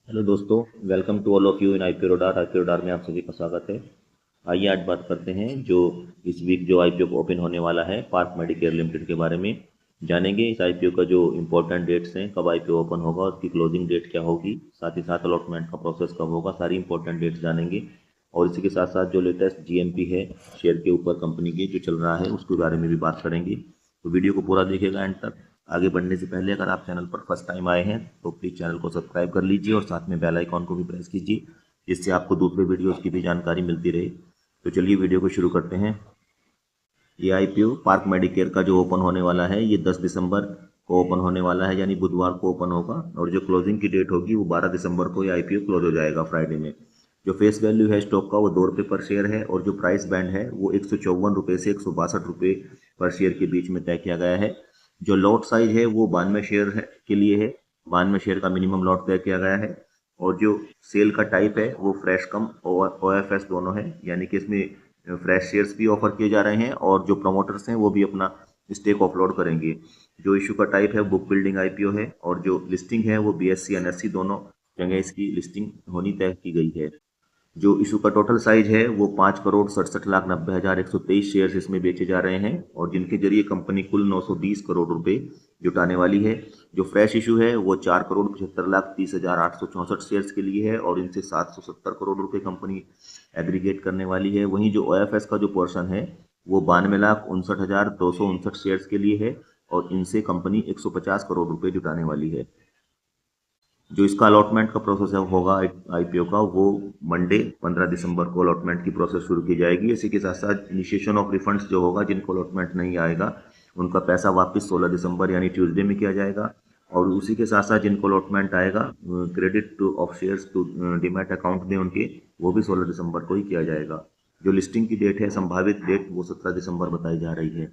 Hello दोस्तों, welcome to all of you in IPO radar. IPO radar में आप सभी का स्वागत है। आइए आज बात करते हैं जो इस वीक जो आईपीओ ओपन होने वाला है पार्क मेडिकेयर लिमिटेड के बारे में। जानेंगे इस आईपीओ का जो इम्पोर्टेंट डेट्स हैं, कब आईपीओ ओपन होगा, उसकी क्लोजिंग डेट क्या होगी, साथ ही साथ अलॉटमेंट का प्रोसेस कब होगा, सारी इंपॉर्टेंट डेट्स जानेंगे। और इसी के साथ साथ जो लेटेस्ट जीएमपी है शेयर के ऊपर कंपनी के जो चल रहा है उसके बारे में भी बात करेंगे। तो वीडियो को पूरा देखिएगा एंड तक। आगे बढ़ने से पहले अगर आप चैनल पर फर्स्ट टाइम आए हैं तो प्लीज़ चैनल को सब्सक्राइब कर लीजिए और साथ में बेल आइकॉन को भी प्रेस कीजिए, जिससे आपको दूसरे वीडियोस की भी जानकारी मिलती रहे। तो चलिए वीडियो को शुरू करते हैं। ये आईपीओ पार्क मेडिकेयर का जो ओपन होने वाला है ये 10 दिसंबर को ओपन होने वाला है, यानी बुधवार को ओपन होगा। और जो क्लोजिंग की डेट होगी वो 12 दिसंबर को ये आईपीओ क्लोज हो जाएगा फ्राइडे में। जो फेस वैल्यू है स्टॉक का वो ₹2 पर शेयर है और जो प्राइस बैंड है वो ₹154 से ₹162 पर शेयर के बीच में तय किया गया है। जो लॉट साइज है वो 92 शेयर के लिए है। 92 शेयर का मिनिमम लॉट तय किया गया है। और जो सेल का टाइप है वो फ्रेश कम ओएफएस दोनों है, यानी कि इसमें फ्रेश शेयर्स भी ऑफर किए जा रहे हैं और जो प्रमोटर्स हैं वो भी अपना स्टेक ऑफलोड करेंगे। जो इशू का टाइप है बुक बिल्डिंग आईपीओ है और जो लिस्टिंग है वो बीएससी एनएससी दोनों जगह इसकी लिस्टिंग होनी तय की गई है। जो इशू का टोटल साइज है वो 5,67,90,123 शेयर्स इसमें बेचे जा रहे हैं और जिनके जरिए कंपनी कुल 920 करोड़ रुपए जुटाने वाली है। जो फ्रेश इशू है वो 4,75,30,864 शेयर्स के लिए है और इनसे 770 करोड़ रुपए कंपनी एग्रीगेट करने वाली है। वहीं जो ओएफएस का जो पोर्शन है वो 92,59,259 शेयर्स के लिए है और इनसे कंपनी 150 करोड़ रुपए जुटाने वाली है। जो इसका अलॉटमेंट का प्रोसेस होगा आईपीओ का, वो मंडे 15 दिसंबर को अलॉटमेंट की प्रोसेस शुरू की जाएगी। इसी के साथ साथ इनिशिएशन ऑफ रिफंड्स जो होगा, जिनको अलॉटमेंट नहीं आएगा उनका पैसा वापस 16 दिसंबर यानी ट्यूसडे में किया जाएगा। और उसी के साथ साथ जिनको अलॉटमेंट आएगा credit of shares to demat account में उनके, वो भी 16 दिसंबर को ही किया जाएगा। जो लिस्टिंग की डेट है, संभावित डेट, वो 17 दिसंबर बताई जा रही है।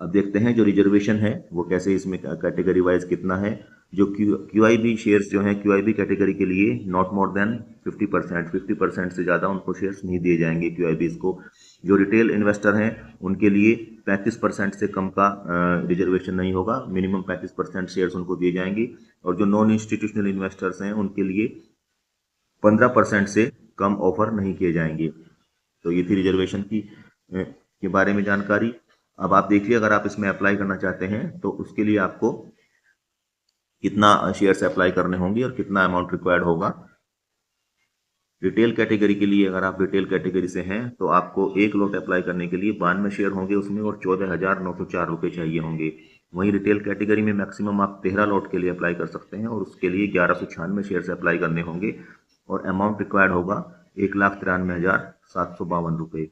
अब देखते हैं जो रिजर्वेशन है वो कैसे, इसमें कैटेगरी वाइज कितना है। जो क्यूआईबी शेयर्स जो हैं, क्यूआईबी कैटेगरी के लिए नॉट मोर देन 50% से ज़्यादा उनको शेयर्स नहीं दिए जाएंगे क्यूआईबीज को। जो रिटेल इन्वेस्टर हैं उनके लिए 35% से कम का रिजर्वेशन नहीं होगा, मिनिमम 35% शेयर्स उनको दिए जाएंगे। और जो नॉन इंस्टीट्यूशनल इन्वेस्टर्स हैं उनके लिए 15% से कम ऑफर नहीं किए जाएंगे। तो ये थी रिजर्वेशन के बारे में जानकारी। अब आप देखिए, अगर आप इसमें अप्लाई करना चाहते हैं तो उसके लिए आपको कितना शेयर्स अप्लाई करने होंगे और कितना अमाउंट रिक्वायर्ड होगा। रिटेल कैटेगरी के लिए, अगर आप रिटेल कैटेगरी से हैं तो आपको एक लॉट अप्लाई करने के लिए 92 शेयर होंगे उसमें और 14,904 रुपये चाहिए होंगे। वहीं रिटेल कैटेगरी में मैक्सिमम आप 13 लॉट के लिए अप्लाई कर सकते हैं और उसके लिए 1196 शेयर से अप्लाई करने होंगे और अमाउंट रिक्वायर्ड होगा 1,93,752 रुपये।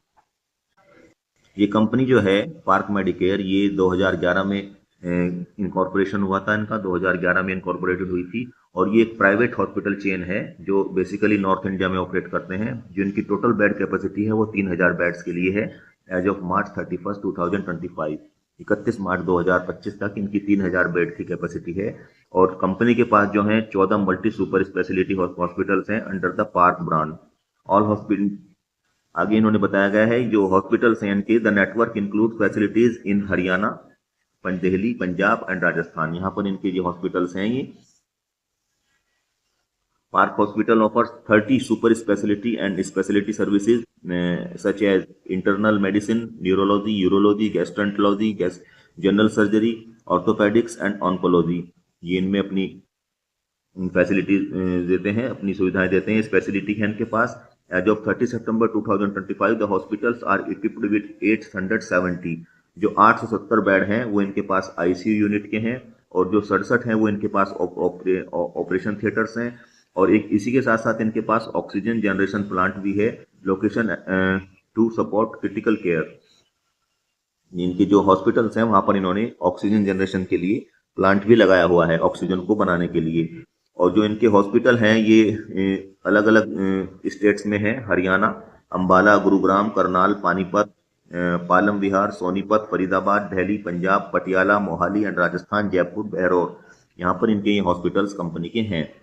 ये कंपनी जो है पार्क मेडिकेयर, ये 2011 में इनकॉर्पोरेशन हुआ था। इनका 2011 में इनकॉर्पोरेटेड हुई थी और ये एक प्राइवेट हॉस्पिटल चेन है जो बेसिकली नॉर्थ इंडिया में ऑपरेट करते हैं। जो इनकी टोटल बेड कैपेसिटी है वो 3,000 बेड्स के लिए है एज ऑफ मार्च 31, 2025। 31 मार्च 2025 तक इनकी 3,000 बेड की कैपेसिटी है। और कंपनी के पास जो है 14 मल्टी सुपर स्पेशलिटी हॉस्पिटल्स हैं under the Park brand. All hospital, आगे इन्होंने बताया गया है जो हॉस्पिटल्स हैं इनके, the network include facilities in Haryana, Delhi, Punjab and Rajasthan. यहाँ पर इनके जो हॉस्पिटल्स हैं ये Park hospital offers 30 super speciality and speciality services such as internal medicine, neurology, urology, gastroenterology, general surgery, orthopaedics and oncology. ये इनमें अपनी फैसिलिटीज देते हैं, अपनी सुविधाएं देते हैं। स्पेशलिटी है इनके पास। एज ऑफ 30 सितंबर 2025 the hospitals are equipped with 870। जो 870 बेड हैं वो इनके पास आईसीयू यूनिट के हैं और जो 67 हैं वो इनके पास ऑपरेशन थिएटर्स हैं। और एक इसी के साथ साथ इनके पास ऑक्सीजन जनरेशन प्लांट भी है, location to support critical care. इनके जो हॉस्पिटल्स हैं वहां पर इन्होंने ऑक्सीजन जनरेशन के लिए प्लांट भी लगाया हुआ है, ऑक्सीजन को बनाने के लिए। और जो इनके हॉस्पिटल हैं ये अलग अलग स्टेट्स में हैं, हरियाणा, अंबाला, गुरुग्राम, करनाल, पानीपत, पालम विहार, सोनीपत, फरीदाबाद, दिल्ली, पंजाब, पटियाला, मोहाली एंड राजस्थान, जयपुर, बहरौर। यहाँ पर इनके ये हॉस्पिटल्स कंपनी के हैं।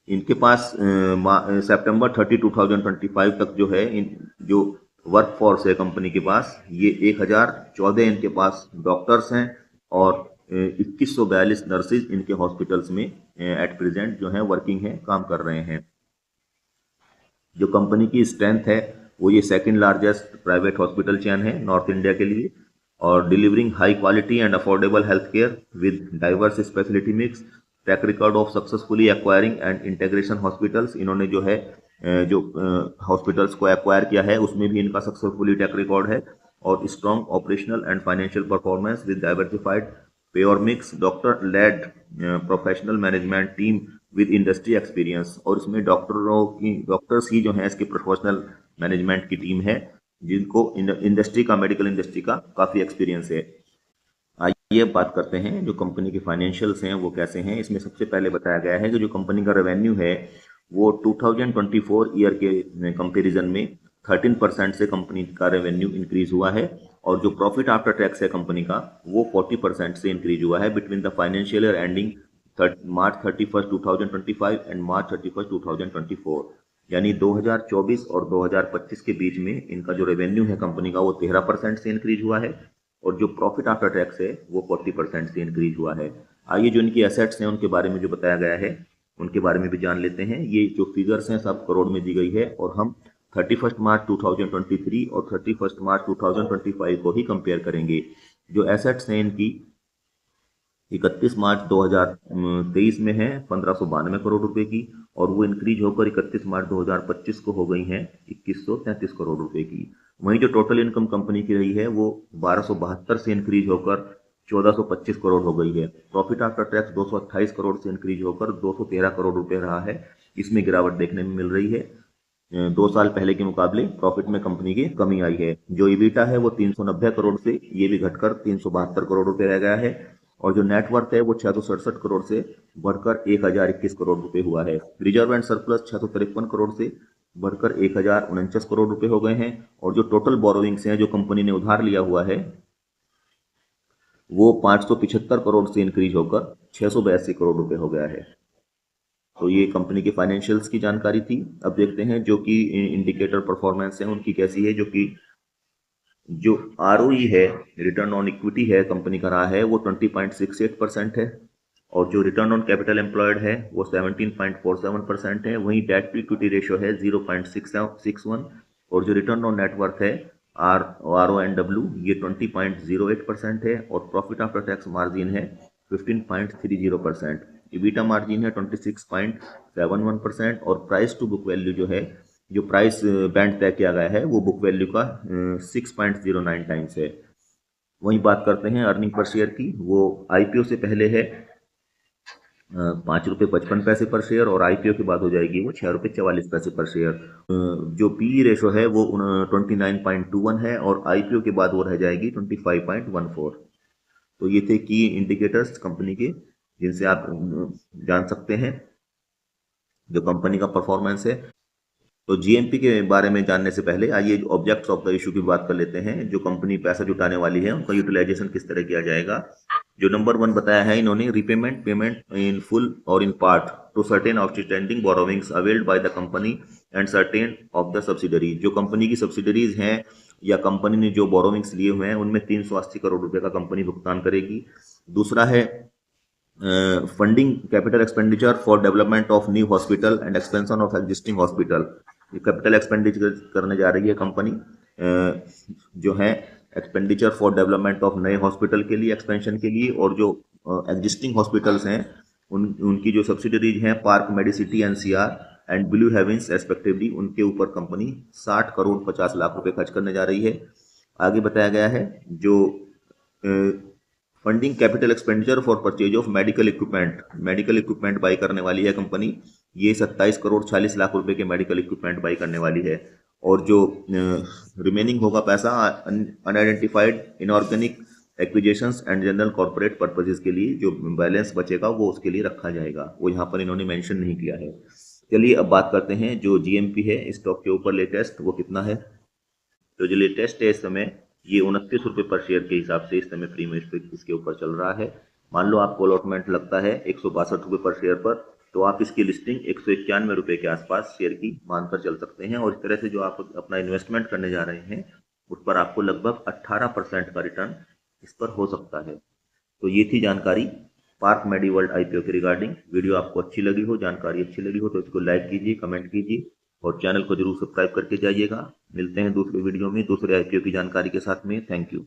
इनके पास सितंबर 30, 2025 तक जो है जो वर्क फोर्स है कंपनी के पास, ये 1014 इनके पास डॉक्टर्स हैं और 2142 नर्सिस इनके हॉस्पिटल्स में एट प्रेजेंट जो है वर्किंग है, काम कर रहे हैं। जो कंपनी की स्ट्रेंथ है वो ये second largest private hospital chain है नॉर्थ इंडिया के लिए, और delivering high quality and affordable health care with diverse speciality mix, track record of successfully acquiring and integration hospitals. इन्होंने जो है जो हॉस्पिटल्स को एक्वायर किया है उसमें भी इनका सक्सेसफुली ट्रैक रिकॉर्ड है, और strong operational and financial performance with diversified payer mix, doctor led professional management team with industry experience. और इसमें डॉक्टर्स ही जो हैं इसकी प्रोफेशनल मैनेजमेंट की टीम है जिनको इंडस्ट्री का, मेडिकल इंडस्ट्री का काफ़ी एक्सपीरियंस है। आइए बात करते हैं जो कंपनी के फाइनेंशियल्स हैं वो कैसे हैं। इसमें सबसे पहले बताया गया है कि जो कंपनी का रेवेन्यू है वो 2024 ईयर के कंपैरिजन में 13% से कंपनी का रेवेन्यू इंक्रीज हुआ है, और जो प्रॉफिट आफ्टर टैक्स है कंपनी का वो 40% से इंक्रीज हुआ है between the financial year ending March 31st 2025 and March 31st 2024। यानी 2024 और 2025 के बीच में इनका जो रेवेन्यू है कंपनी का वो 13% से इंक्रीज हुआ है, और जो प्रॉफिट आफ्टर टैक्स है वो 40% से इंक्रीज हुआ है। आइए जो इनकी एसेट्स हैं उनके बारे में जो बताया गया है उनके बारे में भी जान लेते हैं। ये जो फिगर्स हैं सब करोड़ में दी गई है, और हम 31 मार्च 2023 और 31 मार्च 2025 को ही कंपेयर करेंगे। जो एसेट्स हैं इनकी 31 मार्च 2023 में है 1592 करोड़ रुपए की, और वो इंक्रीज होकर 31 मार्च 2025 को हो गई हैं 2133 करोड़ रुपए की। वहीं जो टोटल इनकम कंपनी की रही है वो 1272 से इंक्रीज होकर 1425 करोड़ हो गई है। प्रॉफिट आफ्टर टैक्स 228 करोड़ से इंक्रीज होकर 213 करोड़ रुपए रहा है। इसमें गिरावट देखने में मिल रही है। 2 साल पहले के मुकाबले प्रॉफिट में कंपनी की कमी आई है। जो ईबिटा है वो 390 करोड़ से ये भी घटकर 372 करोड़ रुपए रह गया है, और जो नेटवर्थ है वो 667 करोड़ से बढ़कर 1021 करोड़ रुपए हुआ है। रिजर्व एंड सरप्लस 653 करोड़ से बढ़कर 1049 करोड़ रुपए हो गए हैं, और जो टोटल बोरोविंग्स हैं जो कंपनी ने उधार लिया हुआ है वो 575 करोड़ से इंक्रीज होकर 682 करोड़ रुपए हो गया है। तो ये कंपनी के फाइनेंशियल्स की जानकारी थी। अब देखते हैं जो कि इंडिकेटर परफॉर्मेंस है उनकी कैसी है। जो ROE है, रिटर्न ऑन इक्विटी है कंपनी का रहा है वो 20.68% है, और जो रिटर्न ऑन कैपिटल एम्प्लॉयड है वो 17.47% है। वहीं डेट टू इक्विटी रेशियो है 0.61, और जो रिटर्न ऑन नेटवर्थ है RONW ये 20.08% है, और प्रॉफिट आफ्टर टैक्स मार्जिन है 15.30%। इबिटा मार्जिन है 26.71%, और प्राइस टू बुक वैल्यू जो है, जो प्राइस बैंड तय किया गया है वो बुक वैल्यू का 6.09 टाइम्स है। वहीं बात करते हैं अर्निंग पर शेयर की। वो IPO से पहले है 5.55 रुपये पर शेयर, और IPO के बाद हो जाएगी वो 6.44 रुपये पर शेयर। जो PE रेशो है वो 29.21 है, और IPO के बाद वो रह जाएगी 25.14। तो ये थे की इंडिकेटर्स कंपनी के जिनसे आप जान सकते हैं जो कंपनी का परफॉर्मेंस है। तो GMP के बारे में जानने से पहले आइए ऑब्जेक्ट्स ऑफ द इशू की बात कर लेते हैं। जो कंपनी पैसा जुटाने वाली है उनका यूटिलाइजेशन किस तरह किया जाएगा। जो नंबर 1 बताया है इन्होंने, रिपेमेंट पेमेंट इन फुल और in part two certain outstanding borrowings availed by the company and certain of the subsidiaries. जो कंपनी की सब्सिडरीज हैं या कंपनी ने जो बोरोविंग्स लिए हुए हैं उनमें 380 करोड़ रुपए का कंपनी भुगतान करेगी। दूसरा है funding capital expenditure for development of new hospital and expansion of existing hospital. ये कैपिटल एक्सपेंडिचर करने जा रही है कंपनी जो है एक्सपेंडिचर फॉर डेवलपमेंट ऑफ नए हॉस्पिटल के लिए, एक्सपेंशन के लिए, और जो एग्जिस्टिंग हॉस्पिटल्स हैं उनकी जो सब्सिडरीज हैं Park Medicity NCR and Blue Heavens respectively, उनके ऊपर कंपनी 60 करोड़ 50 लाख रुपए खर्च करने जा रही है। आगे बताया गया है जो funding capital expenditure for purchase of medical equipment by करने वाली है कंपनी। ये 27 करोड़ 40 लाख रुपए के मेडिकल इक्विपमेंट बाई करने वाली है, और जो रिमेनिंग होगा पैसा unidentified inorganic acquisitions and general corporate purposes के लिए जो बैलेंस बचेगा वो उसके लिए रखा जाएगा। वो यहाँ पर इन्होंने मेंशन नहीं किया है। चलिए अब बात करते हैं जो GMP है स्टॉक के ऊपर लेटेस्ट वो कितना है। तो जो लेटेस्ट है इस समय ये 29 रुपये पर शेयर के हिसाब से इस समय प्रीमियम इसके ऊपर चल रहा है। मान लो आपको अलॉटमेंट लगता है 162 रुपये पर शेयर पर, तो आप इसकी लिस्टिंग 191 रुपये के आसपास शेयर की मानकर चल सकते हैं, और इस तरह से जो आप अपना इन्वेस्टमेंट करने जा रहे हैं उस पर आपको लगभग 18% का रिटर्न इस पर हो सकता है। तो ये थी जानकारी पार्क मेडीवर्ल्ड आईपीओ के रिगार्डिंग। वीडियो आपको अच्छी लगी हो, जानकारी अच्छी लगी हो तो इसको लाइक कीजिए, कमेंट कीजिए और चैनल को जरूर सब्सक्राइब करके जाइएगा। मिलते हैं दूसरे वीडियो में दूसरे आईपीओ की जानकारी के साथ में। Thank you.